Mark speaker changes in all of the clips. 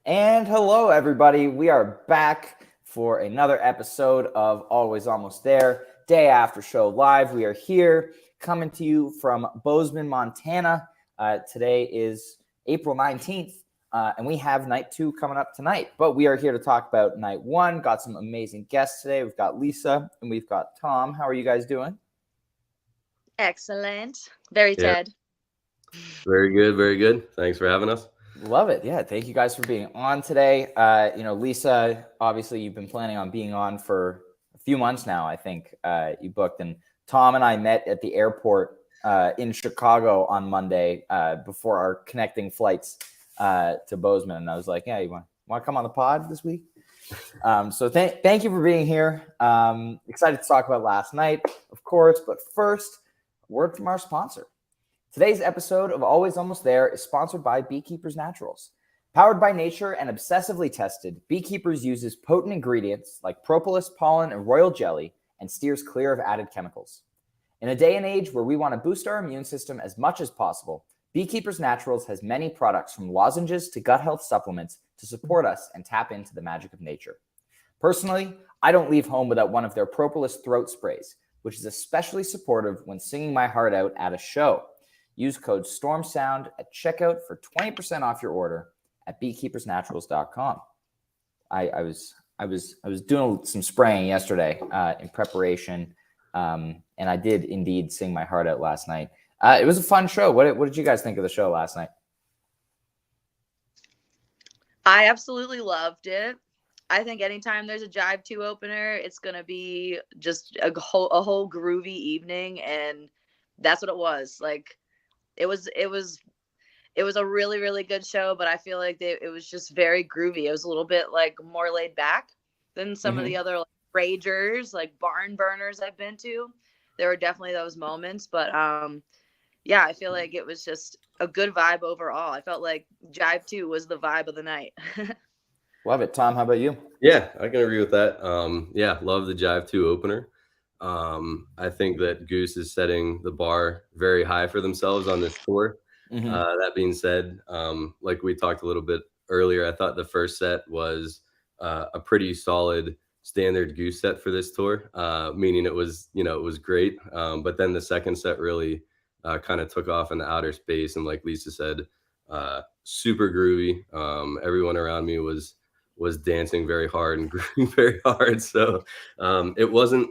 Speaker 1: And hello, everybody. We are back for another episode of Always Almost There, day after show live. We are here coming to you from Bozeman, Montana. Today is April 19th, and we have night 2 coming up tonight. But we are here to talk about night 1. Got some amazing guests today. We've got Lisa and we've got Tom. How are you guys doing?
Speaker 2: Excellent. Very
Speaker 3: Yeah,
Speaker 2: Ted.
Speaker 3: very good, very good. Thanks for having us.
Speaker 1: Love it. Yeah. Thank you guys for being on today. Lisa, obviously you've been planning on being on for a few months now. I think you booked, and Tom and I met at the airport in Chicago on Monday before our connecting flights to Bozeman. And I was like, yeah, you want to come on the pod this week? So thank you for being here. Excited to talk about last night, of course. But first, a word from our sponsor. Today's episode of Always Almost There is sponsored by Beekeepers Naturals. Powered by nature and obsessively tested, Beekeepers uses potent ingredients like propolis, pollen, and royal jelly and steers clear of added chemicals. In a day and age where we want to boost our immune system as much as possible, Beekeepers Naturals has many products from lozenges to gut health supplements to support us and tap into the magic of nature. Personally, I don't leave home without one of their propolis throat sprays, which is especially supportive when singing my heart out at a show. Use code STORMSOUND at checkout for 20% off your order at beekeepersnaturals.com. I was doing some spraying yesterday in preparation, and I did indeed sing my heart out last night. It was a fun show. What did you guys think of the show last night?
Speaker 2: I absolutely loved it. I think anytime there's a Jive 2 opener, it's going to be just a whole groovy evening, and that's what it was. Like it was a really, really good show, but I feel like it was just very groovy. It was a little bit like more laid back than some of the other like, ragers, like barn burners I've been to. There were definitely those moments, but yeah, I feel like it was just a good vibe overall. I felt like Jive 2 was the vibe of the night.
Speaker 1: Love it. Tom, how about you?
Speaker 3: Yeah, I can agree with that. Yeah, love the Jive 2 opener. I think that Goose is setting the bar very high for themselves on this tour. That being said, like we talked a little bit earlier, I thought the first set was a pretty solid standard Goose set for this tour, meaning it was great. But then the second set really kind of took off into outer space, and like Lisa said, super groovy. Everyone around me was dancing very hard and grooving very hard. So it wasn't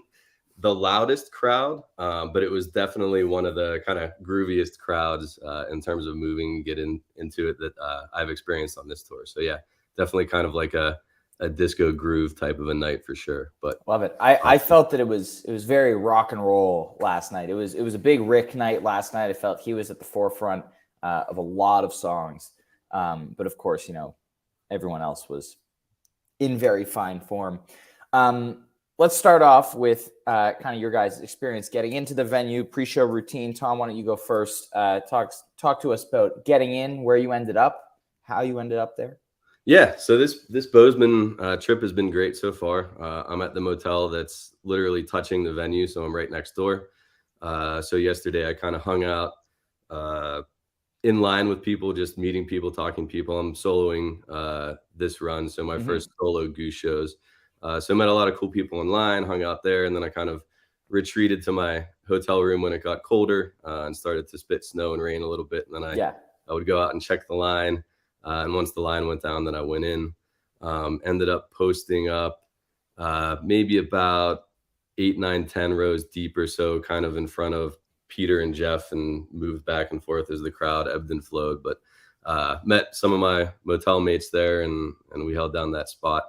Speaker 3: the loudest crowd, but it was definitely one of the kind of grooviest crowds in terms of moving and getting into it that I've experienced on this tour. So yeah, definitely kind of like a disco groove type of a night for sure. But
Speaker 1: love it. I felt that it was very rock and roll last night. It was a big Rick night last night. I felt he was at the forefront of a lot of songs. But of course, everyone else was in very fine form. Let's start off with kind of your guys' experience getting into the venue, pre-show routine. Tom, why don't you go first? Talk to us about getting in, where you ended up, how you ended up there.
Speaker 3: Yeah, so this Bozeman trip has been great so far. I'm at the motel that's literally touching the venue, so I'm right next door. So yesterday I kind of hung out in line with people, just meeting people, talking to people. I'm soloing this run, so my first solo Goose shows. So I met a lot of cool people in line, hung out there, and then I kind of retreated to my hotel room when it got colder and started to spit snow and rain a little bit. And then I would go out and check the line. And once the line went down, then I went in, ended up posting up maybe about 8, 9, 10 rows deep or so, kind of in front of Peter and Jeff, and moved back and forth as the crowd ebbed and flowed. But met some of my motel mates there, and we held down that spot.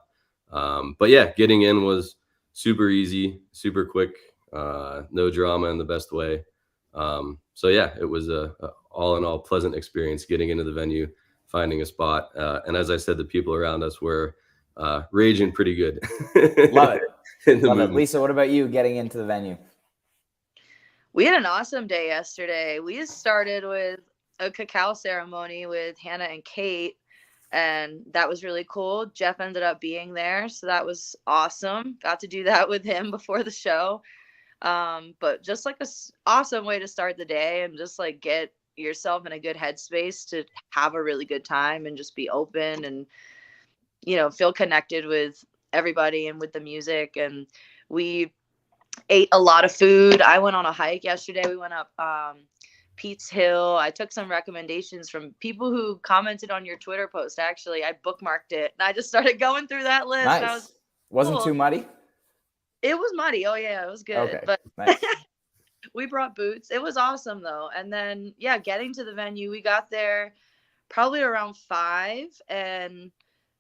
Speaker 3: But yeah, getting in was super easy, super quick, no drama in the best way. So yeah, it was a all in all pleasant experience getting into the venue, finding a spot. And as I said, the people around us were raging pretty good.
Speaker 1: Love it. Love it. Lisa, what about you getting into the venue?
Speaker 2: We had an awesome day yesterday. We started with a cacao ceremony with Hannah and Kate, and that was really cool. Jeff ended up being there, so that was awesome. Got to do that with him before the show. But just like awesome way to start the day, and just like get yourself in a good headspace to have a really good time and just be open and feel connected with everybody and with the music. And we ate a lot of food. I went on a hike yesterday. We went up Pete's Hill. I took some recommendations from people who commented on your Twitter post. Actually, I bookmarked it and I just started going through that list.
Speaker 1: Nice. Wasn't
Speaker 2: cool.
Speaker 1: too muddy?
Speaker 2: It was muddy. Oh yeah, it was good.
Speaker 1: Okay.
Speaker 2: But
Speaker 1: Nice.
Speaker 2: we brought boots. It was awesome though. And then getting to the venue, we got there probably around 5, and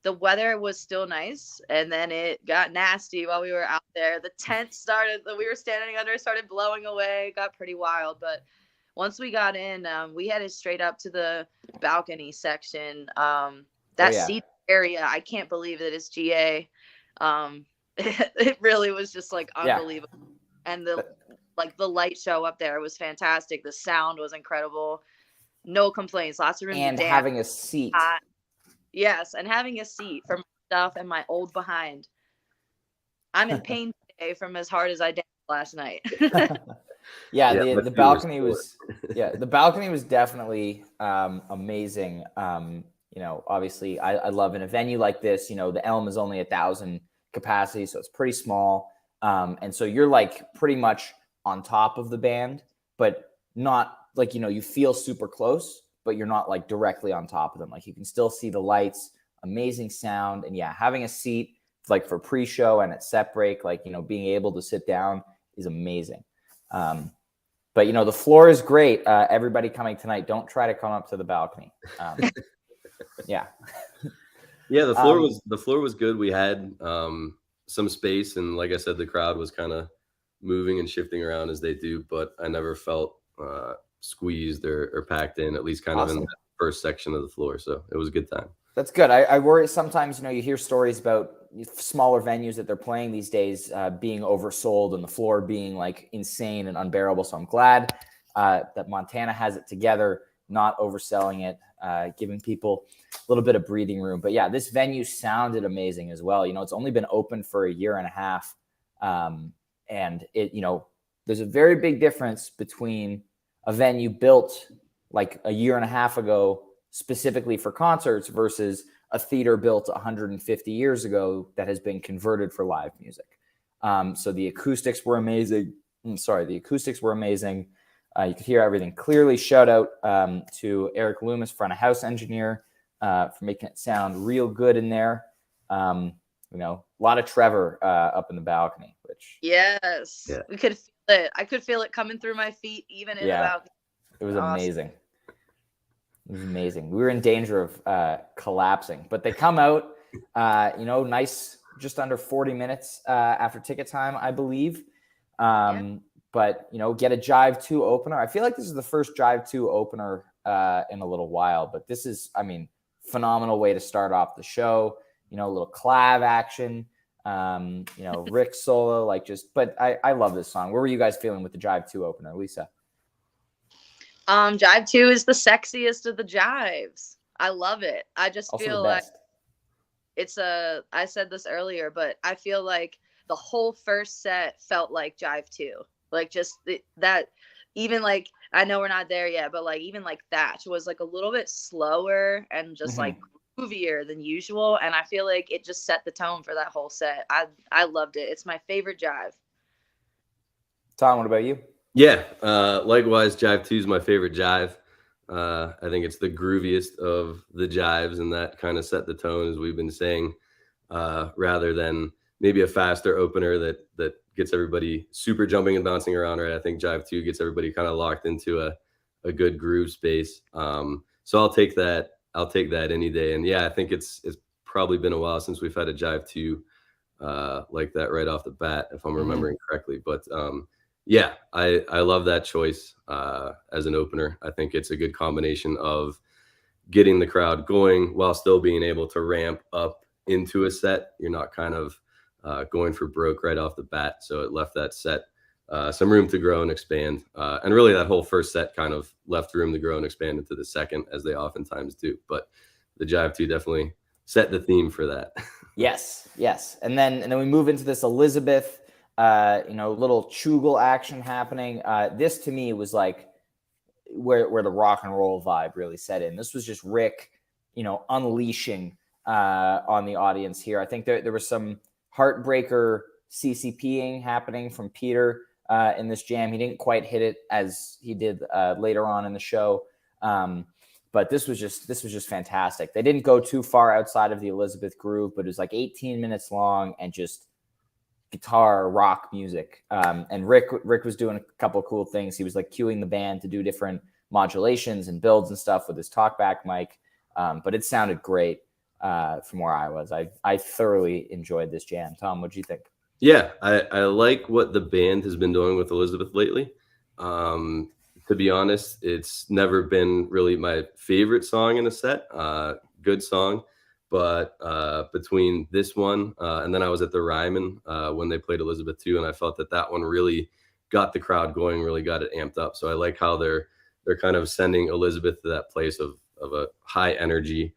Speaker 2: the weather was still nice. And then it got nasty while we were out there. The tent that we were standing under started blowing away. It got pretty wild. But once we got in, we headed straight up to the balcony section. Seat area, I can't believe that it's GA. It really was just like unbelievable. And the light show up there was fantastic. The sound was incredible. No complaints. Lots of room
Speaker 1: and
Speaker 2: to dance.
Speaker 1: Having a seat.
Speaker 2: Yes, and having a seat for my stuff and my old behind. I'm in pain today from as hard as I danced last night.
Speaker 1: The balcony was the balcony was definitely amazing. Obviously I love in a venue like this, the Elm is only 1,000 capacity, so it's pretty small. And so you're like pretty much on top of the band, but not like, you feel super close, but you're not like directly on top of them. Like you can still see the lights, amazing sound. And having a seat like for pre-show and at set break, like, being able to sit down is amazing. But the floor is great. Everybody coming tonight, don't try to come up to the balcony. The
Speaker 3: floor was good. We had some space, and like I said, the crowd was kind of moving and shifting around as they do, but I never felt squeezed or packed in, at least kind of in the first section of the floor. So it was a good time.
Speaker 1: That's good. I worry sometimes, you hear stories about smaller venues that they're playing these days being oversold and the floor being like insane and unbearable. So I'm glad that Montana has it together, not overselling it, giving people a little bit of breathing room. But this venue sounded amazing as well. It's only been open for a year and a half. And it, there's a very big difference between a venue built like a year and a half ago specifically for concerts versus a theater built 150 years ago that has been converted for live music. So the acoustics were amazing. You could hear everything clearly. Shout out to Eric Loomis, front of house engineer, for making it sound real good in there. A lot of Trevor up in the balcony, which
Speaker 2: we could feel it. I could feel it coming through my feet, even in the balcony.
Speaker 1: It was amazing. It was amazing. We were in danger of collapsing, but they come out, nice, just under 40 minutes after ticket time, I believe. But, get a Jive 2 opener. I feel like this is the first Jive 2 opener in a little while, but this is, phenomenal way to start off the show. A little clav action, Rick solo, but I love this song. Where were you guys feeling with the Jive 2 opener, Lisa?
Speaker 2: Jive 2 is the sexiest of the jives. I love it. I just
Speaker 1: Also
Speaker 2: feel like I said this earlier, but I feel like the whole first set felt like Jive 2. Like just that, even like, I know we're not there yet, but like even like Thatch was like a little bit slower and just like groovier than usual. And I feel like it just set the tone for that whole set. I loved it. It's my favorite Jive.
Speaker 1: Tom, what about you?
Speaker 3: Yeah, likewise, Jive 2 is my favorite Jive. I think it's the grooviest of the Jives, and that kind of set the tone, as we've been saying, rather than maybe a faster opener that gets everybody super jumping and bouncing around, right? I think Jive 2 gets everybody kind of locked into a good groove space. So I'll take that any day. And I think it's probably been a while since we've had a Jive 2 like that right off the bat, if I'm remembering correctly. But I love that choice as an opener. I think it's a good combination of getting the crowd going while still being able to ramp up into a set. You're not kind of going for broke right off the bat. So it left that set some room to grow and expand. And really that whole first set kind of left room to grow and expand into the second, as they oftentimes do. But the Jive 2 definitely set the theme for that.
Speaker 1: Yes. And then we move into this Elizabeth, little Chugel action happening. This to me was like where the rock and roll vibe really set in. This was just Rick, unleashing on the audience here. I think there was some heartbreaker CCPing happening from Peter in this jam. He didn't quite hit it as he did later on in the show. But this was just fantastic. They didn't go too far outside of the Elizabeth groove, but it was like 18 minutes long and just guitar rock music. And Rick was doing a couple of cool things. He was like cueing the band to do different modulations and builds and stuff with his talkback mic. But it sounded great from where I was. I thoroughly enjoyed this jam. Tom, what'd you think?
Speaker 3: Yeah, I like what the band has been doing with Elizabeth lately. To be honest, it's never been really my favorite song in a set. Good song, but between this one and then I was at the Ryman when they played Elizabeth too, and I felt that one really got the crowd going, really got it amped up. So I like how they're kind of sending Elizabeth to that place of a high energy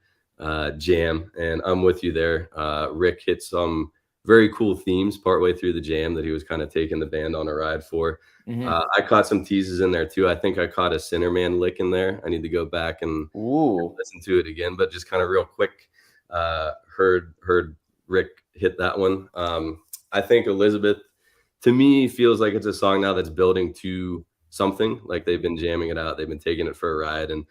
Speaker 3: jam. And I'm with you there. Rick hit some very cool themes partway through the jam that he was kind of taking the band on a ride for.
Speaker 1: Mm-hmm.
Speaker 3: I caught some teases in there too. I think I caught a Sinnerman lick in there. I need to go back and listen to it again, but just kind of real quick, heard Rick hit that one. I think Elizabeth, to me, feels like it's a song now that's building to something. Like they've been jamming it out, they've been taking it for a ride, and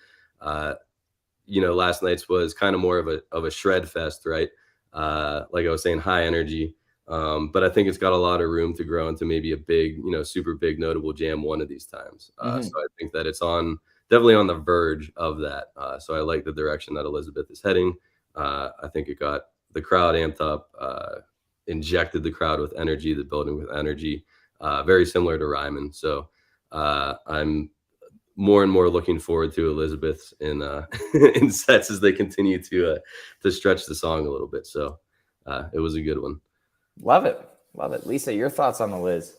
Speaker 3: last night's was kind of more of a shred fest, right? Like I was saying, high energy. But I think it's got a lot of room to grow into maybe a big, super big notable jam one of these times. So I think that it's definitely on the verge of that. So I like the direction that Elizabeth is heading. I think it got the crowd amped up, injected the crowd with energy, the building with energy, very similar to Ryman. So I'm more and more looking forward to Elizabeth's in in sets as they continue to stretch the song a little bit. So it was a good one.
Speaker 1: Love it. Lisa, your thoughts on the Liz?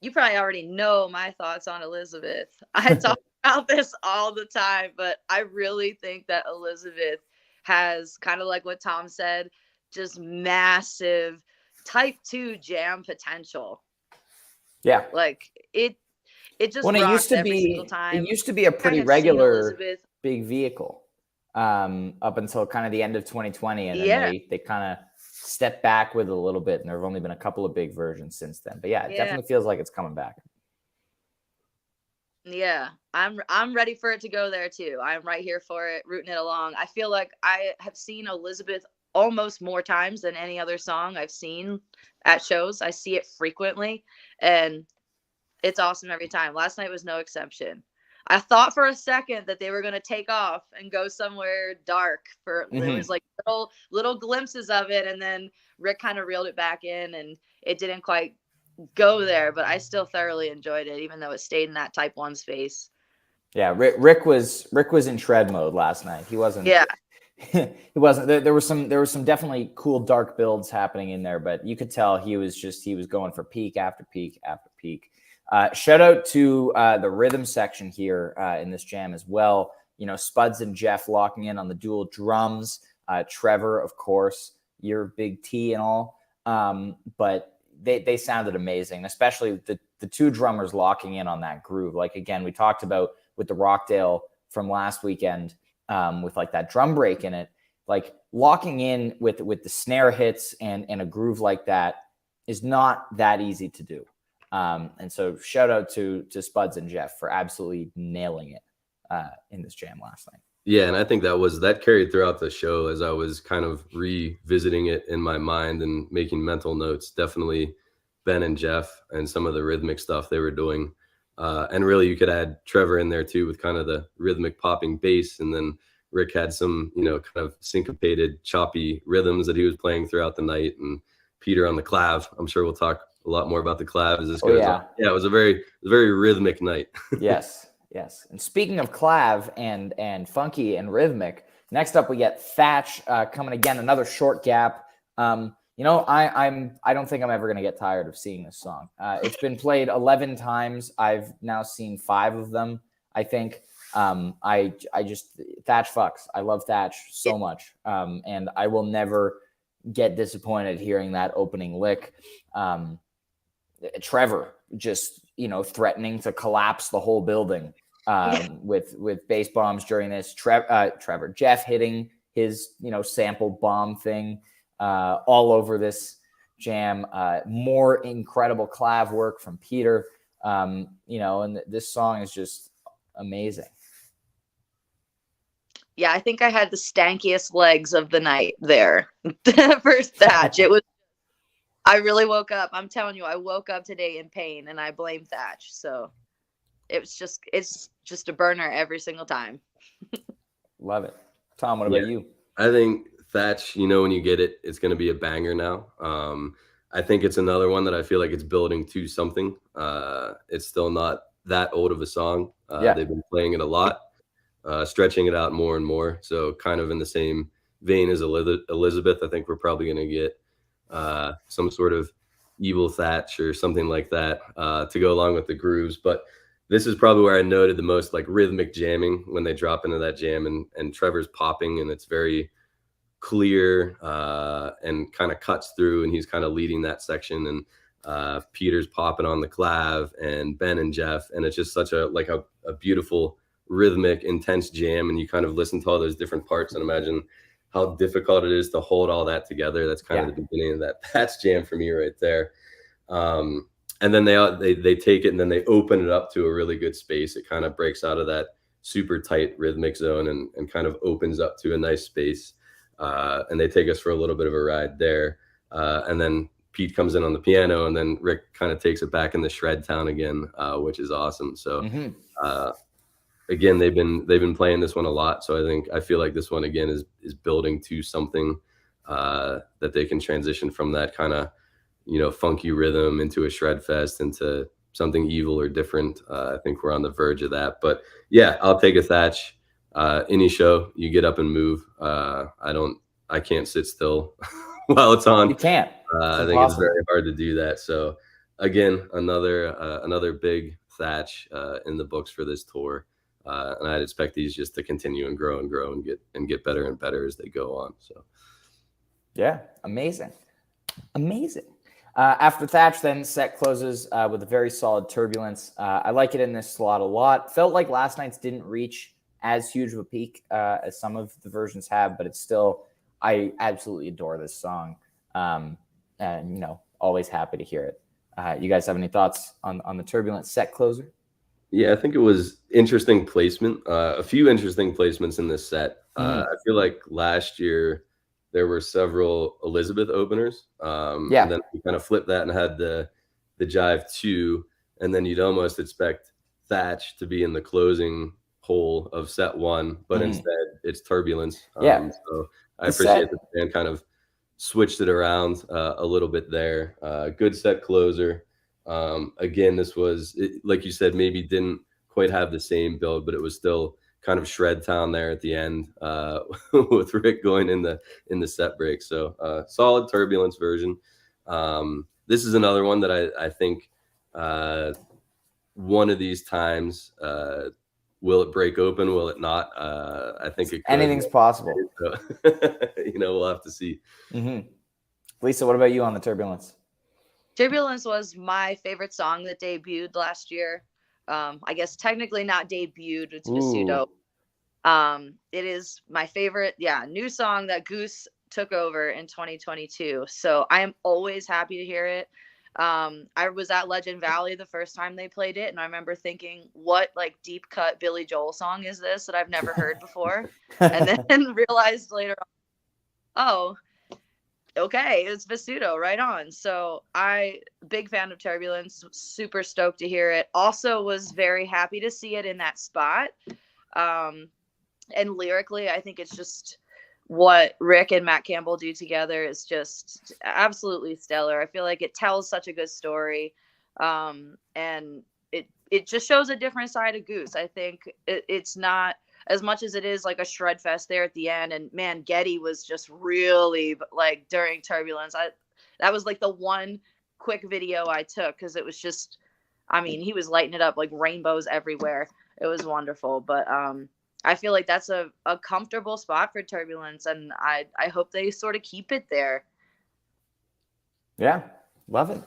Speaker 2: You probably already know my thoughts on Elizabeth. I talk about this all the time, but I really think that Elizabeth has, kind of like what Tom said, just massive type 2 jam potential.
Speaker 1: Yeah.
Speaker 2: Like it just
Speaker 1: when it
Speaker 2: rocks
Speaker 1: used to
Speaker 2: every
Speaker 1: be
Speaker 2: single time.
Speaker 1: It used to be a pretty regular big vehicle up until kind of the end of 2020, and then they kind of stepped back with it a little bit, and there have only been a couple of big versions since then. But it definitely feels like it's coming back.
Speaker 2: Yeah, I'm ready for it to go there too. I'm right here for it, rooting it along. I feel like I have seen Elizabeth almost more times than any other song I've seen at shows. I see it frequently, and it's awesome every time. Last night was no exception. I thought for a second that they were going to take off and go somewhere dark. There was like little glimpses of it, and then Rick kind of reeled it back in, and it didn't quite go there. But I still thoroughly enjoyed it, even though it stayed in that type 1 space.
Speaker 1: Yeah, Rick was in shred mode last night. He wasn't.
Speaker 2: Yeah.
Speaker 1: He wasn't. There was some definitely cool dark builds happening in there, but you could tell he was going for peak after peak after peak. Shout out to the rhythm section here in this jam as well. Spuds and Jeff locking in on the dual drums. Trevor, of course, your big T and all. But they sounded amazing, especially the 2 drummers locking in on that groove. Like, again, we talked about with the Rockdale from last weekend with like that drum break in it, like locking in with the snare hits and a groove like that is not that easy to do. And so shout out to Spuds and Jeff for absolutely nailing it in this jam last night.
Speaker 3: Yeah, and I think that carried throughout the show as I was kind of revisiting it in my mind and making mental notes. Definitely Ben and Jeff and some of the rhythmic stuff they were doing. And really you could add Trevor in there too with kind of the rhythmic popping bass. And then Rick had some, kind of syncopated, choppy rhythms that he was playing throughout the night. And Peter on the clav. I'm sure we'll talk a lot more about the clav as this goes on. Yeah, it was a very rhythmic night.
Speaker 1: Yes. And speaking of clav and funky and rhythmic, next up we get Thatch coming again, another short gap. I don't think I'm ever going to get tired of seeing this song. It's been played 11 times. I've now seen 5 of them, I think. I just Thatch fucks. I love Thatch so much. And I will never get disappointed hearing that opening lick. Trevor just, threatening to collapse the whole building with bass bombs during this. Jeff hitting his, sample bomb thing all over this jam. More incredible clav work from Peter, and this song is just amazing.
Speaker 2: Yeah, I think I had the stankiest legs of the night there for Thatch. I really woke up. I'm telling you, I woke up today in pain, and I blame Thatch. So it's just a burner every single time.
Speaker 1: Love it. Tom, what about you?
Speaker 3: I think Thatch, when you get it, it's going to be a banger now. I think it's another one that I feel like it's building to something. It's still not that old of a song. They've been playing it a lot, stretching it out more and more. So kind of in the same vein as Elizabeth, I think we're probably going to get some sort of evil Thatch or something like that to go along with the grooves. But this is probably where I noted the most like rhythmic jamming when they drop into that jam, and Trevor's popping, and it's very clear and kind of cuts through, and he's kind of leading that section, and Peter's popping on the clav, and Ben and Jeff, and it's just such a beautiful rhythmic intense jam, and you kind of listen to all those different parts and imagine how difficult it is to hold all that together. That's kind of the beginning of that's jam for me right there. And then they take it and then they open it up to a really good space. It kind of breaks out of that super tight rhythmic zone and kind of opens up to a nice space. And they take us for a little bit of a ride there. And then Pete comes in on the piano, and then Rick kind of takes it back in the shred town again, which is awesome. So again, they've been playing this one a lot. So I feel like this one again is building to something that they can transition from that kind of funky rhythm into a shred fest, into something evil or different. I think we're on the verge of that. But yeah, I'll take a Thatch. Any show, you get up and move. I can't sit still while it's on.
Speaker 1: You can't.
Speaker 3: I think it's very hard to do that. So again, another big Thatch in the books for this tour. And I'd expect these just to continue and grow and get better and better as they go on. So
Speaker 1: yeah, amazing. After Thatch, then set closes with a very solid Turbulence. I like it in this slot a lot. Felt like last night's didn't reach as huge of a peak as some of the versions have, but it's still, I absolutely adore this song. And always happy to hear it. You guys have any thoughts on the Turbulence set closer?
Speaker 3: Yeah, I think it was interesting placement. A few interesting placements in this set. I feel like last year there were several Elizabeth openers. And then we kind of flipped that and had the Jive 2, and then you'd almost expect Thatch to be in the closing hole of set 1, but instead it's Turbulence. So I appreciate that the band kind of switched it around a little bit there. Good set closer. Again, this was, like you said, maybe didn't quite have the same build, but it was still kind of shred town there at the end with Rick going in the set break. So solid Turbulence version. This is another one that I think one of these times, will it break open? Will it not? I think it could.
Speaker 1: Anything's possible.
Speaker 3: So, we'll have to see.
Speaker 1: Lisa, what about you on the Turbulence?
Speaker 2: Turbulence was my favorite song that debuted last year. I guess technically not debuted, it's pseudo. It is my favorite, new song that Goose took over in 2022. So I am always happy to hear it. I was at Legend Valley the first time they played it, and I remember thinking, what deep cut Billy Joel song is this that I've never heard before? And then realized later on, oh, okay, it's Visuto, right on. So big fan of Turbulence, super stoked to hear it. Also was very happy to see it in that spot. And lyrically, I think it's just what Rick and Matt Campbell do together is just absolutely stellar. I feel like it tells such a good story. And it just shows a different side of Goose. I think it's not as much as it is like a shred fest there at the end. And man, Getty was just really during Turbulence. That was the one quick video I took, because it was just, he was lighting it up like rainbows everywhere. It was wonderful. But I feel like that's a comfortable spot for Turbulence, and I hope they sort of keep it there.
Speaker 1: Yeah, love it.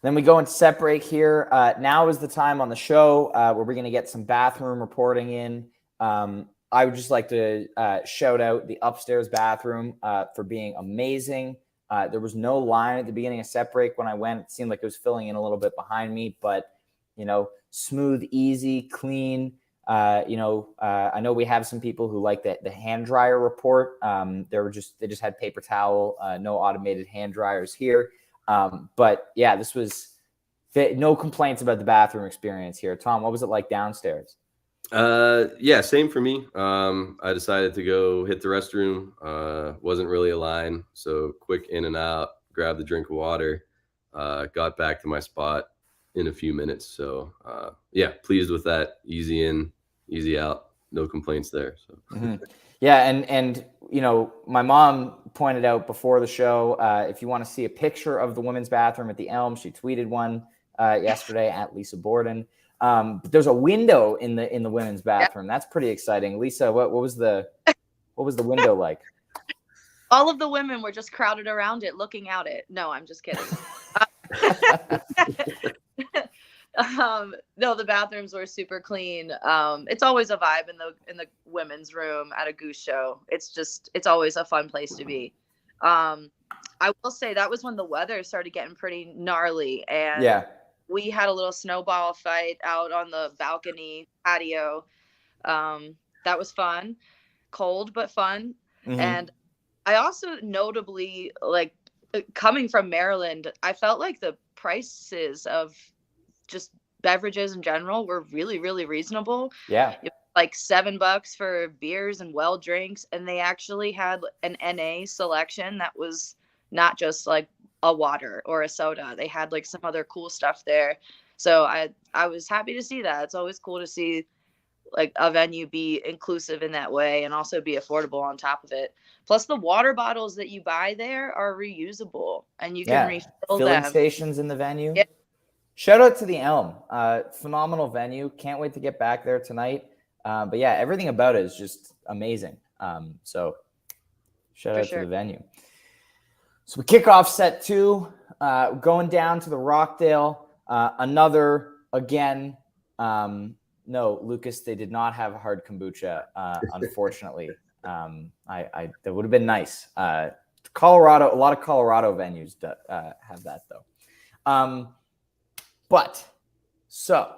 Speaker 1: Then we go into set break here. Now is the time on the show where we're going to get some bathroom reporting in. I would just like to shout out the upstairs bathroom for being amazing. There was no line at the beginning of set break when I went. It seemed like it was filling in a little bit behind me, but smooth, easy, clean. I know we have some people who like the hand dryer report. They just had paper towel, no automated hand dryers here. But yeah, this was no complaints about the bathroom experience here. Tom, what was it like downstairs?
Speaker 3: Yeah, same for me. I decided to go hit the restroom. Wasn't really a line, so quick in and out, grabbed a drink of water, got back to my spot in a few minutes. So yeah, pleased with that. Easy in, easy out. No complaints there. So
Speaker 1: yeah, and my mom pointed out before the show, if you want to see a picture of the women's bathroom at the Elm, she tweeted one yesterday at Lisa Borden. But there's a window in the women's bathroom. That's pretty exciting. Lisa, what was the window like?
Speaker 2: All of the women were just crowded around it, looking out it. No, I'm just kidding. No, the bathrooms were super clean. It's always a vibe in the women's room at a Goose show. It's always a fun place to be. I will say that was when the weather started getting pretty gnarly, and
Speaker 1: yeah,
Speaker 2: we had a little snowball fight out on the balcony patio. That was fun, cold but fun.
Speaker 1: Mm-hmm.
Speaker 2: And I also notably, like, coming from Maryland, I felt like the prices of just beverages in general were really, really reasonable.
Speaker 1: Yeah.
Speaker 2: Like $7 for beers and well drinks. And they actually had an NA selection that was not just like a water or a soda. They had like some other cool stuff there. So I was happy to see that. It's always cool to see like a venue be inclusive in that way and also be affordable on top of it. Plus the water bottles that you buy there are reusable and you can refill
Speaker 1: filling
Speaker 2: them.
Speaker 1: Stations in the venue.
Speaker 2: Yeah.
Speaker 1: Shout out to the Elm. Phenomenal venue. Can't wait to get back there tonight. But yeah, everything about it is just amazing. So shout out to the venue. So we kick off set 2, going down to the Rockdale. Again, no, Lucas, they did not have hard kombucha, unfortunately. That would have been nice. Colorado, a lot of Colorado venues have that though. But so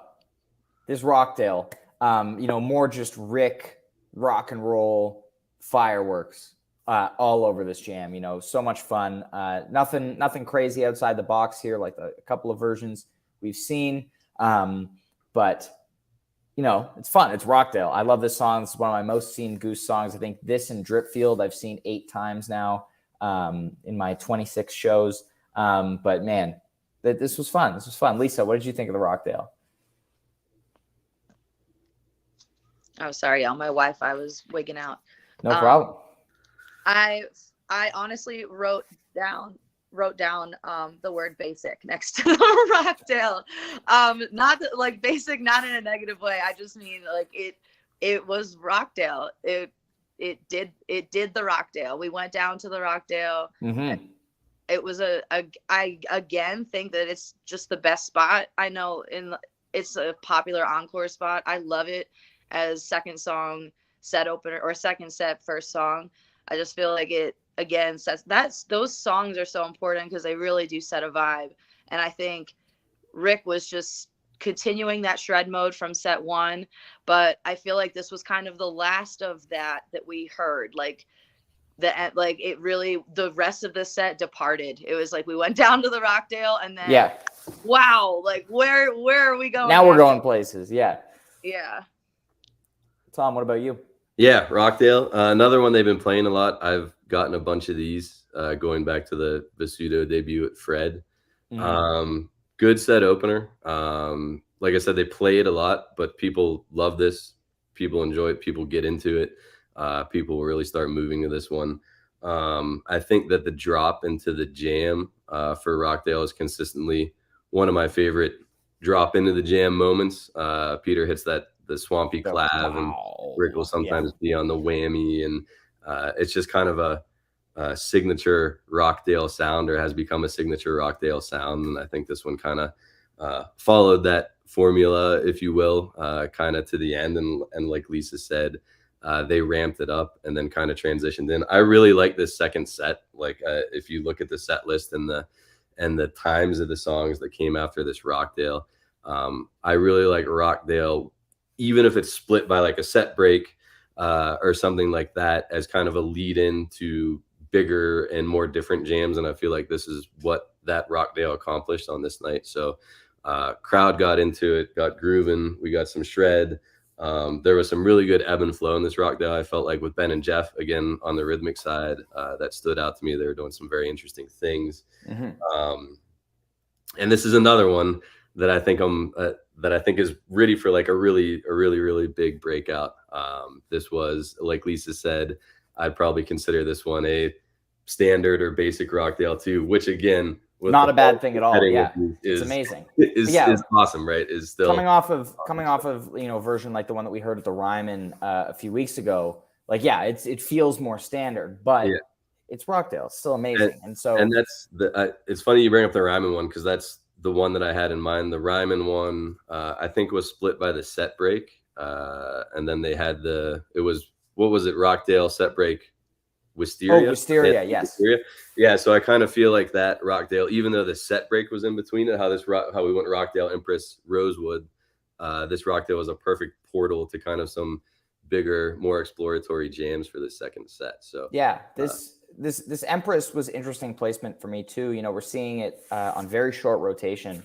Speaker 1: this Rockdale, more just Rick rock and roll fireworks all over this jam. So much fun. Nothing crazy outside the box here, like a couple of versions we've seen. But it's fun. It's Rockdale. I love this song. It's one of my most seen Goose songs. I think this and Dripfield I've seen 8 times now in my 26 shows. But man, this was fun. This was fun. Lisa, what did you think of the Rockdale?
Speaker 2: Oh, sorry, y'all. My Wi-Fi was wigging out.
Speaker 1: No problem.
Speaker 2: I honestly wrote down the word basic next to the Rockdale. Not like basic, not in a negative way. I just mean like it was Rockdale. It did the Rockdale. We went down to the Rockdale.
Speaker 1: Mm-hmm.
Speaker 2: It was I again think that it's just the best spot. I know it's a popular encore spot. I love it as second song set opener or second set first song. I just feel like it again those songs are so important because they really do set a vibe. And I think Rick was just continuing that shred mode from set 1, but I feel like this was kind of the last of that we heard. Like it really, the rest of the set departed. It was like we went down to the Rockdale and then wow, like where are we going
Speaker 1: now? We're going places. Yeah Tom, what about you?
Speaker 3: Yeah, Rockdale, another one they've been playing a lot. I've gotten a bunch of these going back to the Visuto debut at Fred. Mm-hmm. Good set opener. Like I said, they play it a lot, but people love this. People enjoy it. People get into it. People will really start moving to this one. I think that the drop into the jam for Rockdale is consistently one of my favorite drop into the jam moments. Peter hits the swampy clav, and Rick will sometimes be on the whammy, and it's just kind of a signature Rockdale sound, or has become a signature Rockdale sound. And I think this one kind of followed that formula, if you will, kind of to the end. And like Lisa said, they ramped it up and then kind of transitioned in. I really like this second set. Like if you look at the set list and the times of the songs that came after this Rockdale, I really like Rockdale, even if it's split by like a set break or something like that, as kind of a lead in to bigger and more different jams. And I feel like this is what that Rockdale accomplished on this night. So crowd got into it, got grooving. We got some shred. There was some really good ebb and flow in this Rockdale. I felt like with Ben and Jeff, again, on the rhythmic side, that stood out to me. They were doing some very interesting things. And this is another one that I think is ready for like a really big breakout. This was, like Lisa said, I'd probably consider this one a standard or basic Rockdale too, which again,
Speaker 1: not a bad thing at all. Yeah, it's amazing.
Speaker 3: Is awesome, right? Is still
Speaker 1: coming off of a version like the one that we heard at the Ryman a few weeks ago. Like, yeah, it feels more standard, but it's Rockdale. It's still amazing. And
Speaker 3: that's it's funny you bring up the Ryman one, because that's the one that I had in mind. The Ryman one, I think, was split by the set break, and then they had what was it? Rockdale set break. Wisteria.
Speaker 1: Oh, Wisteria, yes.
Speaker 3: Wisteria. Yeah, so I kind of feel like that Rockdale, even though the set break was in between it, how we went Rockdale, Empress, Rosewood, this Rockdale was a perfect portal to kind of some bigger, more exploratory jams for the second set. So
Speaker 1: yeah, this Empress was interesting placement for me too. You know, we're seeing it on very short rotation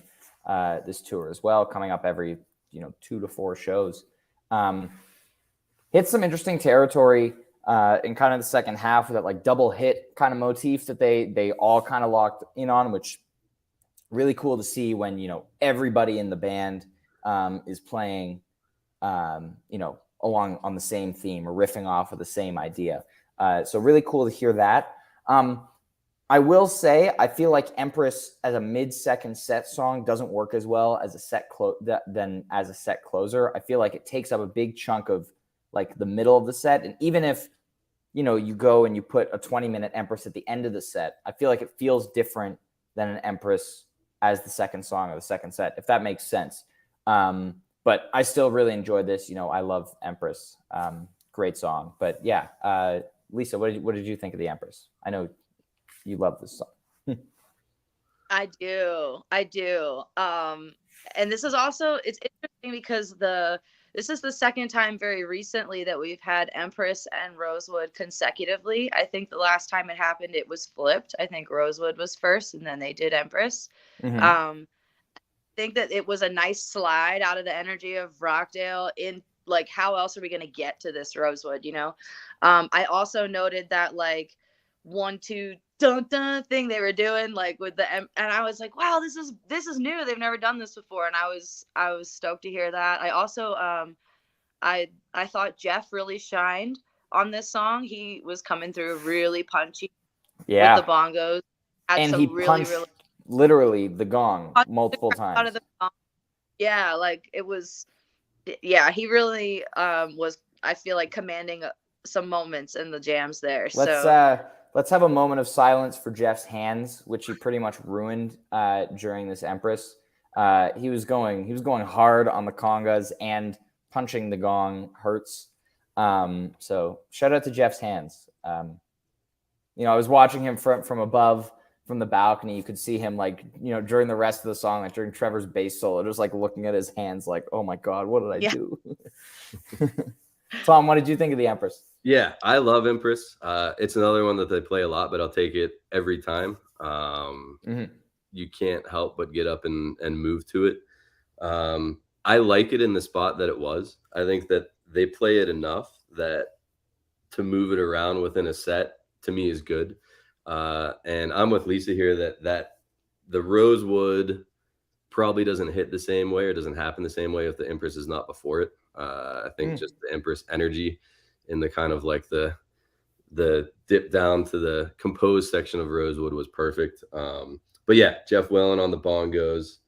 Speaker 1: this tour as well, coming up every 2 to 4 shows. Hit some interesting territory in kind of the second half with that like double hit kind of motif that they all kind of locked in on, which really cool to see when everybody in the band is playing along on the same theme or riffing off of the same idea. So really cool to hear that. I will say I feel like Empress as a mid-second set song doesn't work as well as than as a set closer. I feel like it takes up a big chunk of like the middle of the set, and even if you go and you put a 20-minute Empress at the end of the set, I feel like it feels different than an Empress as the second song of the second set, if that makes sense. But I still really enjoyed this. I love Empress. Great song. But yeah, Lisa, what did you think of the Empress? I know you love this song.
Speaker 2: I do. And this is also, it's interesting because this is the second time very recently that we've had Empress and Rosewood consecutively. I think the last time it happened, it was flipped. I think Rosewood was first and then they did Empress. I think that it was a nice slide out of the energy of Rockdale in like, how else are we going to get to this Rosewood? I also noted that like 1, 2, dun dun thing they were doing like with and I was like, wow, this is new. They've never done this before. And I was stoked to hear that. I also I thought Jeff really shined on this song. He was coming through really punchy with the bongos.
Speaker 1: And he punched literally the gong multiple times. Out of the gong.
Speaker 2: Yeah, like it was. Yeah, he really was. I feel like commanding some moments in the jams there.
Speaker 1: Let's have a moment of silence for Jeff's hands, which he pretty much ruined during this Empress. He was going hard on the congas, and punching the gong hurts. So shout out to Jeff's hands. I was watching him from above, from the balcony. You could see him during the rest of the song, like during Trevor's bass solo, just like looking at his hands like, oh my God, what did I do? Tom, what did you think of the Empress?
Speaker 3: Yeah, I love Empress. It's another one that they play a lot, but I'll take it every time. You can't help but get up and move to it. I like it in the spot that it was. I think that they play it enough that to move it around within a set, to me, is good. And I'm with Lisa here that the Rosewood probably doesn't hit the same way or doesn't happen the same way if the Empress is not before it. I think just the Empress energy in the kind of like the dip down to the composed section of Rosewood was perfect. But yeah, Jeff Whalen on the bongos,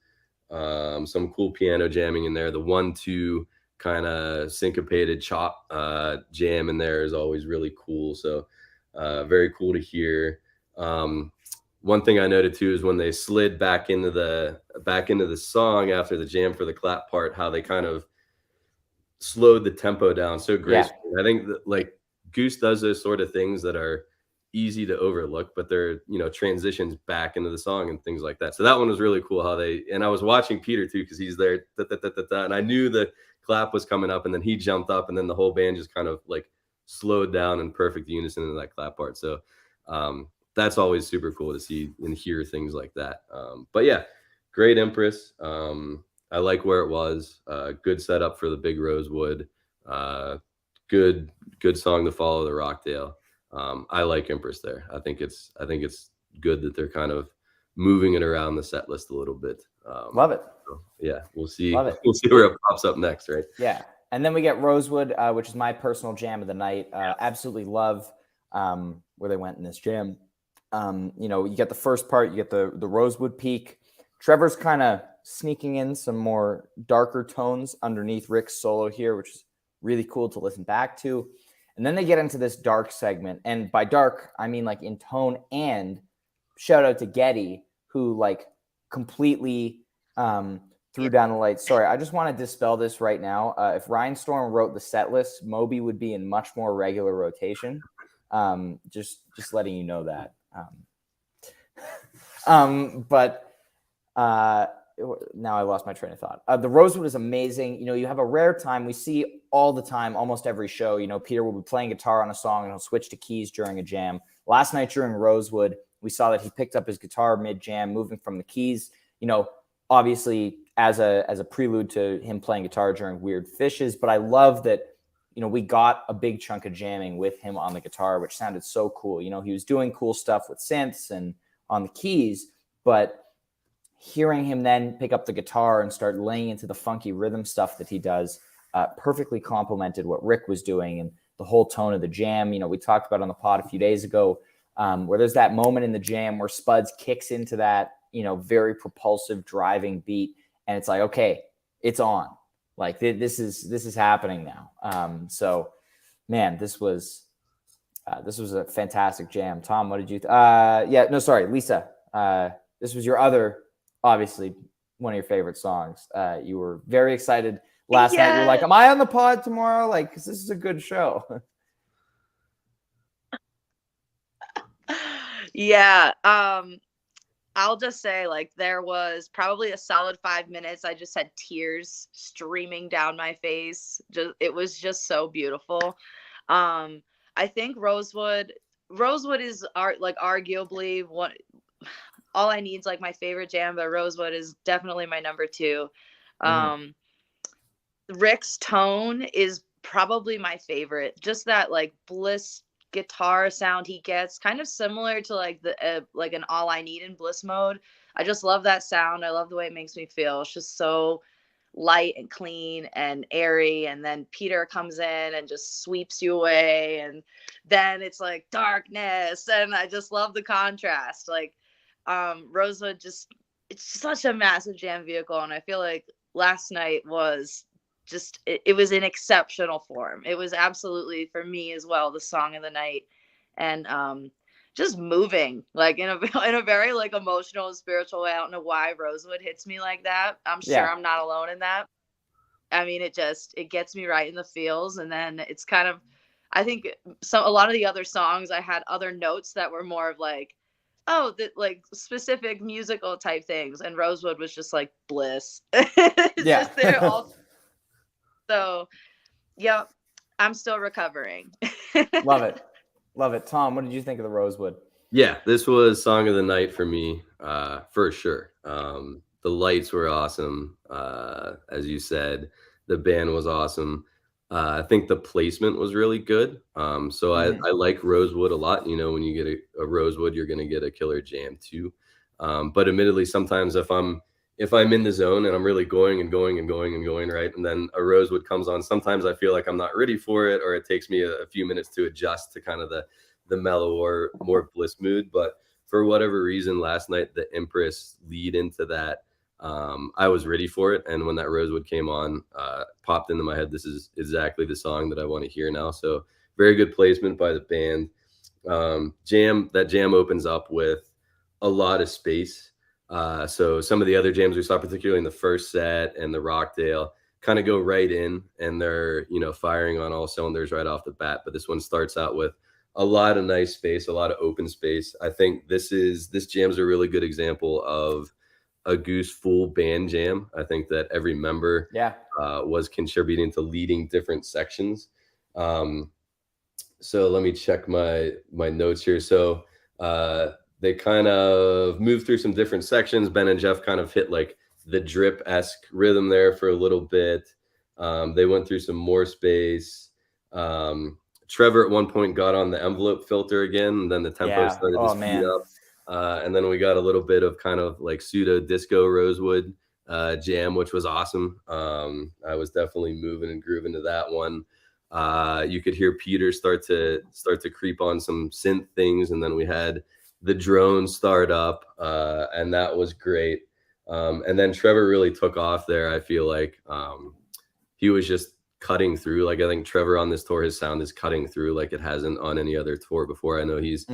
Speaker 3: some cool piano jamming in there. The 1-2 kind of syncopated chop jam in there is always really cool. So very cool to hear. One thing I noted too is when they slid back into the song after the jam for the clap part, how they kind of slowed the tempo down so gracefully. I think that like Goose does those sort of things that are easy to overlook, but they're, you know, transitions back into the song and things like that. So that one was really cool how they, and I was watching Peter too, because he's there, and I knew the clap was coming up, and then he jumped up, and then the whole band just kind of like slowed down in perfect unison in that clap part. So that's always super cool to see and hear things like that. But yeah, great Empress. I like where it was. Good setup for the big Rosewood. Good song to follow the Rockdale. I like Empress there. I think it's good that they're kind of moving it around the set list a little bit.
Speaker 1: Love it.
Speaker 3: So, yeah, we'll see.
Speaker 1: Love it.
Speaker 3: We'll see where it pops up next, right?
Speaker 1: Yeah. And then we get Rosewood, which is my personal jam of the night. Absolutely love where they went in this jam. You know, you get the first part, you get the Rosewood peak. Trevor's kind of sneaking in some more darker tones underneath Rick's solo here, which is really cool to listen back to. And then they get into this dark segment. And by dark, I mean like in tone, and shout out to Getty, who like completely threw down the lights. Sorry, I just want to dispel this right now. If Ryan Storm wrote the set list, Moby would be in much more regular rotation. Just letting you know that. But now I lost my train of thought. The Rosewood is amazing. You know, you have a rare time. We see all the time, almost every show, you know, Peter will be playing guitar on a song and he'll switch to keys during a jam. Last night during Rosewood, we saw that he picked up his guitar mid-jam, moving from the keys, you know, obviously as a prelude to him playing guitar during Weird Fishes. But I love that, you know, we got a big chunk of jamming with him on the guitar, which sounded so cool. You know, he was doing cool stuff with synths and on the keys, but hearing him then pick up the guitar and start laying into the funky rhythm stuff that he does perfectly complemented what Rick was doing and the whole tone of the jam. You know, we talked about on the pod a few days ago where there's that moment in the jam where Spuds kicks into that, you know, very propulsive driving beat. And it's like, okay, it's on. Like this is happening now. So man, this was a fantastic jam. Tom, what did you, Lisa, this was your other, obviously one of your favorite songs. You were very excited last night. You're like, am I on the pod tomorrow? Like, 'cause this is a good show.
Speaker 2: Yeah. I'll just say, like, there was probably a solid 5 minutes. I just had tears streaming down my face. It was just so beautiful. I think Rosewood is arguably one. All I Need's like my favorite jam, but Rosewood is definitely my number 2. Rick's tone is probably my favorite. Just that like bliss guitar sound he gets, kind of similar to like the like an All I Need in Bliss Mode. I just love that sound. I love the way it makes me feel. It's just so light and clean and airy. And then Peter comes in and just sweeps you away, and then it's like darkness, and I just love the contrast. Like Rosewood, it's such a massive jam vehicle, and I feel like last night was just it was in exceptional form. It was absolutely, for me as well, the song of the night, and just moving like in a very like emotional and spiritual way. I don't know why Rosewood hits me like that. I'm sure I'm not alone in that. I mean, it gets me right in the feels. And then it's kind of, I think a lot of the other songs, I had other notes that were more of like, like specific musical type things, and Rosewood was just like bliss. Just they're all. So, yeah, I'm still recovering.
Speaker 1: Love it. Tom, what did you think of the Rosewood?
Speaker 3: Yeah, this was song of the night for me, for sure. The lights were awesome. As you said, the band was awesome. I think the placement was really good. So I like Rosewood a lot. You know, when you get a Rosewood, you're going to get a killer jam too. But admittedly, sometimes if I'm in the zone and I'm really going, right, and then a Rosewood comes on, sometimes I feel like I'm not ready for it, or it takes me a few minutes to adjust to kind of the mellow or more bliss mood. But for whatever reason, last night, the Empress lead into that, I was ready for it. And when that Rosewood came on, popped into my head, this is exactly the song that I want to hear now. So very good placement by the band. That jam opens up with a lot of space. So some of the other jams we saw, particularly in the first set and the Rockdale, kind of go right in, and they're, you know, firing on all cylinders right off the bat. But this one starts out with a lot of nice space, a lot of open space. I think this jam's a really good example of a Goose full band jam. I think that every member was contributing to leading different sections. So let me check my notes here. So they kind of moved through some different sections. Ben and Jeff kind of hit like the drip-esque rhythm there for a little bit. They went through some more space. Trevor at one point got on the envelope filter again, and then the tempo started to speed up. And then we got a little bit of kind of like pseudo disco Rosewood jam, which was awesome. I was definitely moving and grooving to that one. You could hear Peter start to creep on some synth things, and then we had the drone start up, and that was great. And then Trevor really took off there. I feel like he was just cutting through. Like, I think Trevor on this tour, his sound is cutting through like it hasn't on any other tour before. I know he's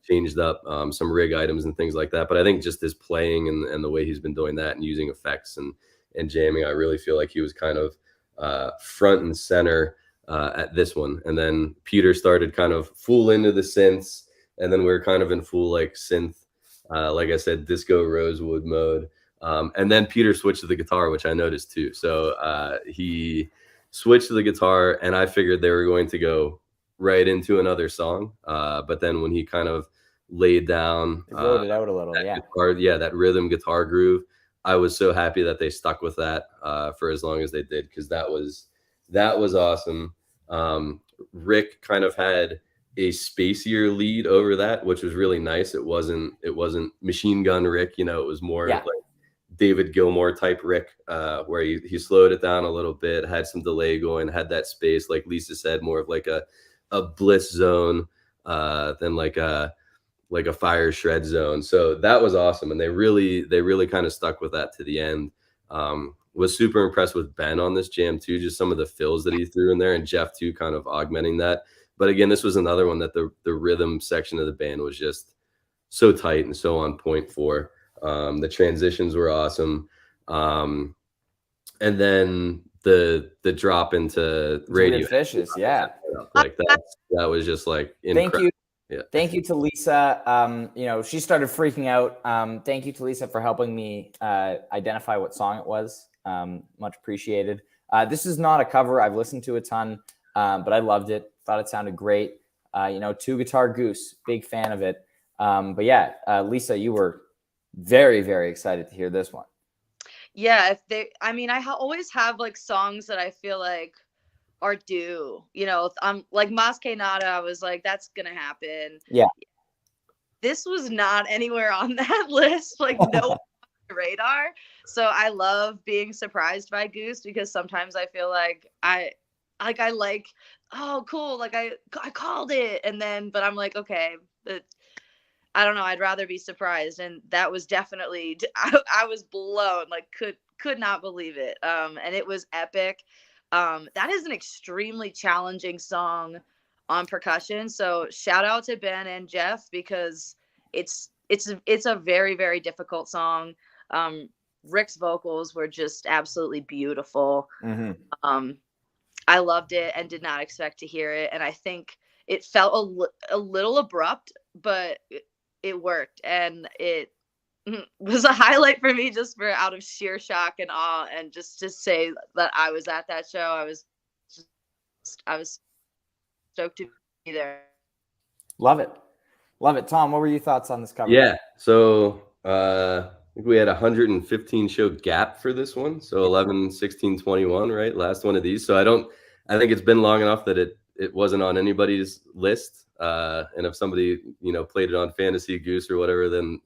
Speaker 3: changed up some rig items and things like that, but I think just his playing and the way he's been doing that and using effects and jamming, I really feel like he was kind of front and center at this one. And then Peter started kind of full into the synths, and then we were kind of in full like synth, like I said, disco Rosewood mode. And then Peter switched to the guitar, which I noticed too. So he switched to the guitar, and I figured they were going to go right into another song. But then when he kind of laid down,
Speaker 1: wrote it out a little,
Speaker 3: that rhythm guitar groove, I was so happy that they stuck with that for as long as they did, because that was awesome. Rick kind of had a spacier lead over that, which was really nice. It wasn't Machine Gun Rick, you know, it was more like David Gilmour type Rick, where he slowed it down a little bit, had some delay going, had that space, like Lisa said, more of like a bliss zone than like a fire shred zone. So that was awesome, and they really kind of stuck with that to the end. Was super impressed with Ben on this jam too, just some of the fills that he threw in there, and Jeff too, kind of augmenting that. But again, this was another one that the rhythm section of the band was just so tight and so on point for. The transitions were awesome. And then the drop into Radio
Speaker 1: Fishes,
Speaker 3: like that was just like incredible.
Speaker 1: Thank you to Lisa. You know, she started freaking out. Thank you to Lisa for helping me identify what song it was. Much appreciated. This is not a cover. I've listened to a ton, but I loved it. Thought it sounded great. You know, two guitar Goose, big fan of it. But yeah, Lisa, you were very, very excited to hear this one.
Speaker 2: Yeah, I always have like songs that I feel like are due. You know, I'm like Mas Que Nada, I was like, that's gonna happen.
Speaker 1: Yeah.
Speaker 2: This was not anywhere on that list, like no radar. So I love being surprised by Goose, because sometimes I feel like oh cool, like I called it, and then but I'm like, okay, but I don't know, I'd rather be surprised. And that was definitely I was blown, like could not believe it. And it was epic. That is an extremely challenging song on percussion, so shout out to Ben and Jeff, because it's a very, very difficult song. Rick's vocals were just absolutely beautiful. I loved it and did not expect to hear it, and I think it felt a little abrupt, but it worked, and it was a highlight for me, just for out of sheer shock and awe, and just to say that I was at that show. I was stoked to be there.
Speaker 1: Love it. Tom, what were your thoughts on this cover?
Speaker 3: Yeah, so I think we had 115 show gap for this one, so 11, 16, 21, right? Last one of these. So I think it's been long enough that it wasn't on anybody's list. And if somebody, you know, played it on Fantasy Goose or whatever, then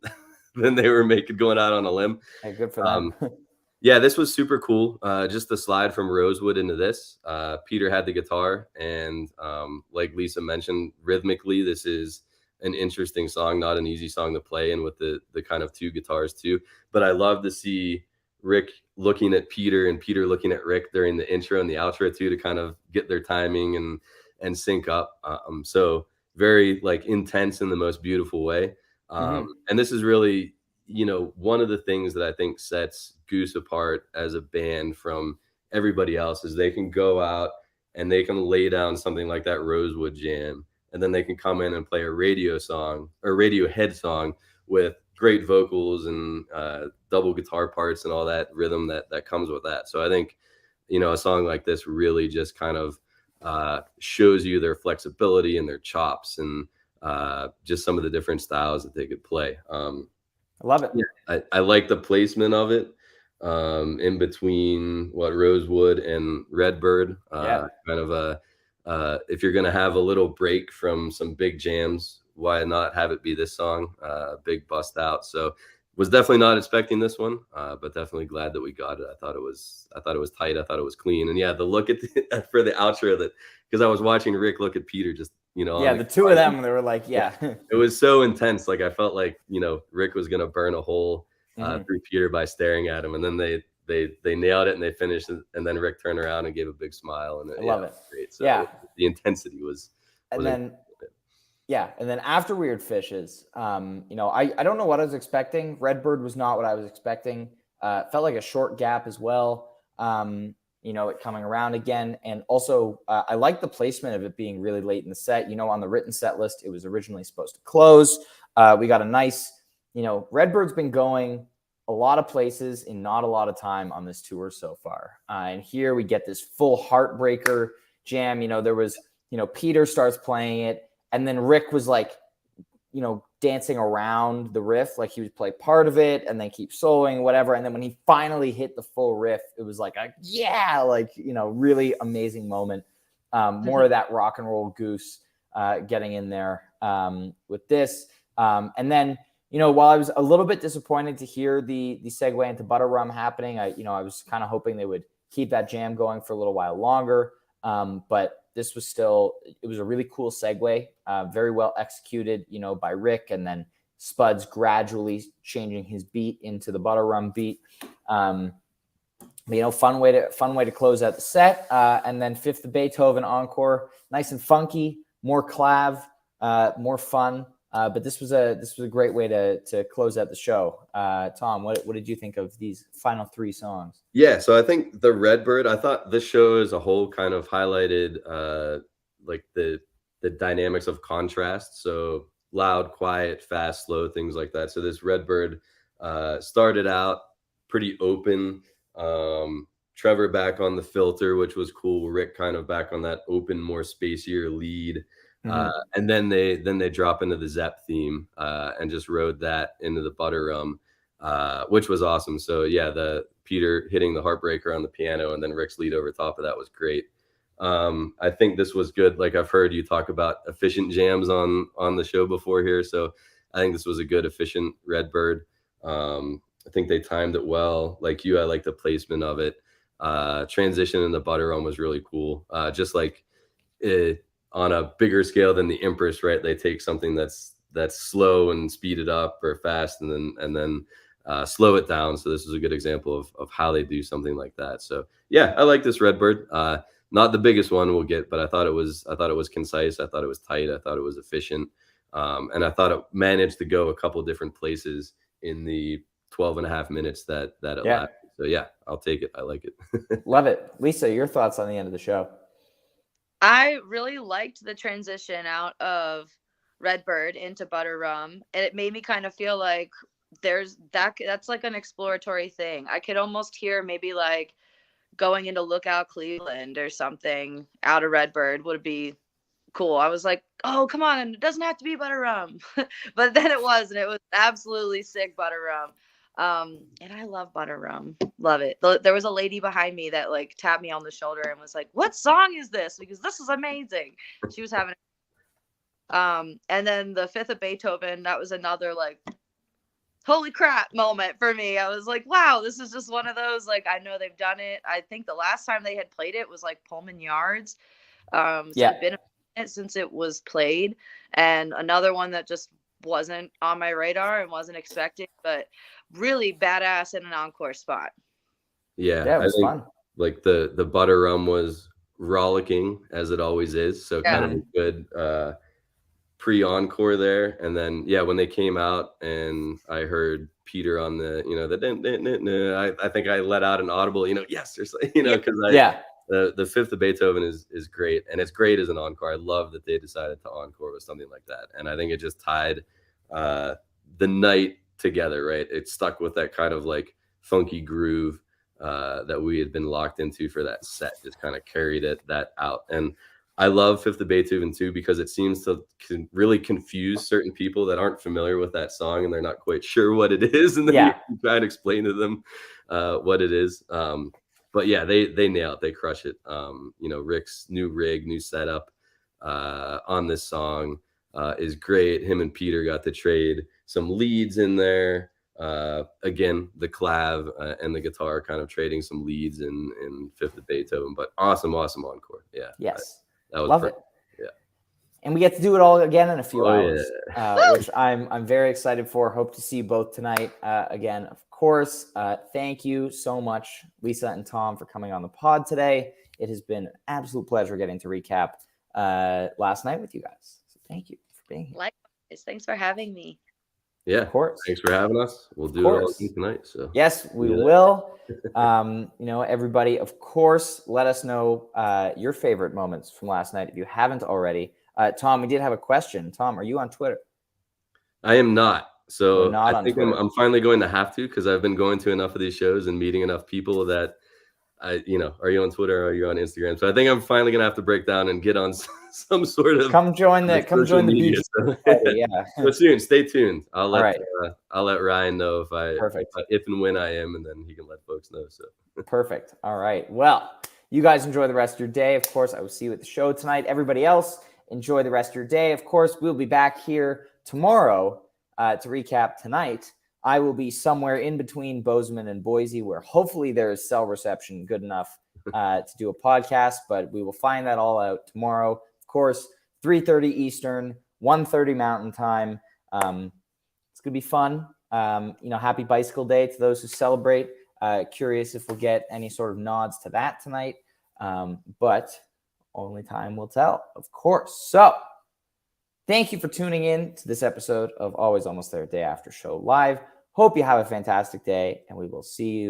Speaker 3: they were going out on a limb.
Speaker 1: Hey, good for them.
Speaker 3: Yeah, this was super cool. Just the slide from Rosewood into this. Peter had the guitar, and like Lisa mentioned, rhythmically, this is an interesting song, not an easy song to play, and with the kind of two guitars too. But I love to see Rick looking at Peter and Peter looking at Rick during the intro and the outro too, to kind of get their timing and sync up. So very like intense in the most beautiful way. And this is really, you know, one of the things that I think sets Goose apart as a band from everybody else is they can go out and they can lay down something like that Rosewood jam, and then they can come in and play a radio song or Radiohead song with great vocals and double guitar parts and all that rhythm that comes with that. So I think, you know, a song like this really just kind of shows you their flexibility and their chops and just some of the different styles that they could play.
Speaker 1: I love it.
Speaker 3: Yeah, I like the placement of it in between Rosewood and Redbird. Kind of if you're going to have a little break from some big jams, why not have it be this song, big bust out. So was definitely not expecting this one, but definitely glad that we got it. I thought it was tight. I thought it was clean. And yeah, the look at for the outro, that because I was watching Rick look at Peter, just, you know,
Speaker 1: the two of them, they were like,
Speaker 3: it was so intense. Like I felt like, you know, Rick was going to burn a hole through Peter by staring at him. And then they nailed it and they finished. And then Rick turned around and gave a big smile. And
Speaker 1: I love it.
Speaker 3: Great. So the intensity was.
Speaker 1: And then after Weird Fishes, you know, I don't know what I was expecting. Redbird was not what I was expecting. Felt like a short gap as well. You know, it coming around again. And also, I like the placement of it being really late in the set. You know, on the written set list, it was originally supposed to close. We got a nice, you know, Redbird's been going a lot of places in not a lot of time on this tour so far. And here we get this full heartbreaker jam. You know, there was, you know, Peter starts playing it. And then Rick was like, you know, dancing around the riff, like he would play part of it and then keep soloing, whatever. And then when he finally hit the full riff, it was like, you know, really amazing moment. More of that rock and roll Goose getting in there with this. And then, you know, while I was a little bit disappointed to hear the segue into Butter Rum happening, I was kind of hoping they would keep that jam going for a little while longer. But this was it was a really cool segue, very well executed, you know, by Rick, and then Spuds gradually changing his beat into the Butter Rum beat. You know, fun way to close out the set. And then Fifth of Beethoven encore, nice and funky, more clav, more fun. But this was a great way to close out the show. Tom, what did you think of these final three songs?
Speaker 3: Yeah, so I think the Redbird, I thought this show as a whole kind of highlighted like the dynamics of contrast. So loud, quiet, fast, slow, things like that. So this Redbird started out pretty open. Trevor back on the filter, which was cool. Rick kind of back on that open, more spacier lead. And then they drop into the Zepp theme and just rode that into the Butter Rum, which was awesome. So yeah, the Peter hitting the heartbreaker on the piano and then Rick's lead over top of that was great. I think this was good. Like I've heard you talk about efficient jams on the show before here. So I think this was a good, efficient Redbird. I think they timed it well. Like you, I like the placement of it. Transition in the Butter Rum was really cool. Just like it, on a bigger scale than the Empress, right? They take something that's slow and speed it up, or fast and then slow it down. So this is a good example of how they do something like that. So yeah, I like this Redbird. Not the biggest one we'll get, but I thought it was concise. I thought it was tight. I thought it was efficient. And I thought it managed to go a couple different places in the 12 and a half minutes that it lasted. So yeah, I'll take it. I like it.
Speaker 1: Love it. Lisa, your thoughts on the end of the show?
Speaker 2: I really liked the transition out of Redbird into Butter Rum, and it made me kind of feel like that's like an exploratory thing. I could almost hear maybe like going into Lookout Cleveland or something out of Redbird would be cool. I was like, oh, come on, it doesn't have to be Butter Rum. But then it was, and it was absolutely sick Butter Rum. And I love Butter Rum. Love it. There was a lady behind me that like tapped me on the shoulder and was like, what song is this? Because this is amazing. She was having and then the Fifth of Beethoven, that was another like holy crap moment for me. I was like, wow, this is just one of those, like, I know they've done it. I think the last time they had played it was like Pullman Yards. So it's been a minute since it was played. And another one that just wasn't on my radar and wasn't expected, but really badass in an encore spot.
Speaker 3: Yeah,
Speaker 1: it was fun.
Speaker 3: Like the Butter Rum was rollicking as it always is. So kind of a good pre-encore there, and then when they came out and I heard Peter on the I think I let out an audible yes or because the Fifth of Beethoven is great, and it's great as an encore. I love that they decided to encore with something like that, and I think it just tied the night together, right? It stuck with that kind of like funky groove that we had been locked into for that set, just kind of carried that out. And I love Fifth of Beethoven too, because it seems to really confuse certain people that aren't familiar with that song and they're not quite sure what it is. And then you try and explain to them what it is. But yeah, they nail it. They crush it. Rick's new rig, new setup on this song is great. Him and Peter got to trade some leads in there. Again, the clav and the guitar kind of trading some leads in Fifth of Beethoven, but awesome encore. Yeah.
Speaker 1: Yes.
Speaker 3: That was
Speaker 1: love
Speaker 3: perfect.
Speaker 1: it.
Speaker 3: Yeah.
Speaker 1: And we get to do it all again in a few hours, which I'm very excited for. Hope to see you both tonight again, of course. Thank you so much, Lisa and Tom, for coming on the pod today. It has been an absolute pleasure getting to recap last night with you guys. So thank you for being here.
Speaker 2: Likewise. Thanks for having me.
Speaker 3: Yeah,
Speaker 1: of course.
Speaker 3: Thanks for having us. We'll do it all again tonight. So
Speaker 1: yes, we will. Everybody, of course, let us know your favorite moments from last night if you haven't already. Tom, we did have a question. Tom, are you on Twitter?
Speaker 3: I am not. So
Speaker 1: I think
Speaker 3: I'm finally going to have to, because I've been going to enough of these shows and meeting enough people that are you on Twitter or are you on Instagram? So I think I'm finally gonna have to break down and get on some sort of
Speaker 1: come join the BG party, yeah.
Speaker 3: So soon, stay tuned. I'll let Ryan know if and when I am, and then he can let folks know. So
Speaker 1: perfect. All right. Well, you guys enjoy the rest of your day. Of course, I will see you at the show tonight. Everybody else, enjoy the rest of your day. Of course, we'll be back here tomorrow to recap tonight. I will be somewhere in between Bozeman and Boise, where hopefully there is cell reception good enough to do a podcast, but we will find that all out tomorrow. Of course, 3:30 Eastern, 1:30 Mountain Time. It's going to be fun. Happy Bicycle Day to those who celebrate. Curious if we'll get any sort of nods to that tonight, but only time will tell, of course. So thank you for tuning in to this episode of Always Almost There Day After Show Live. Hope you have a fantastic day, and we will see you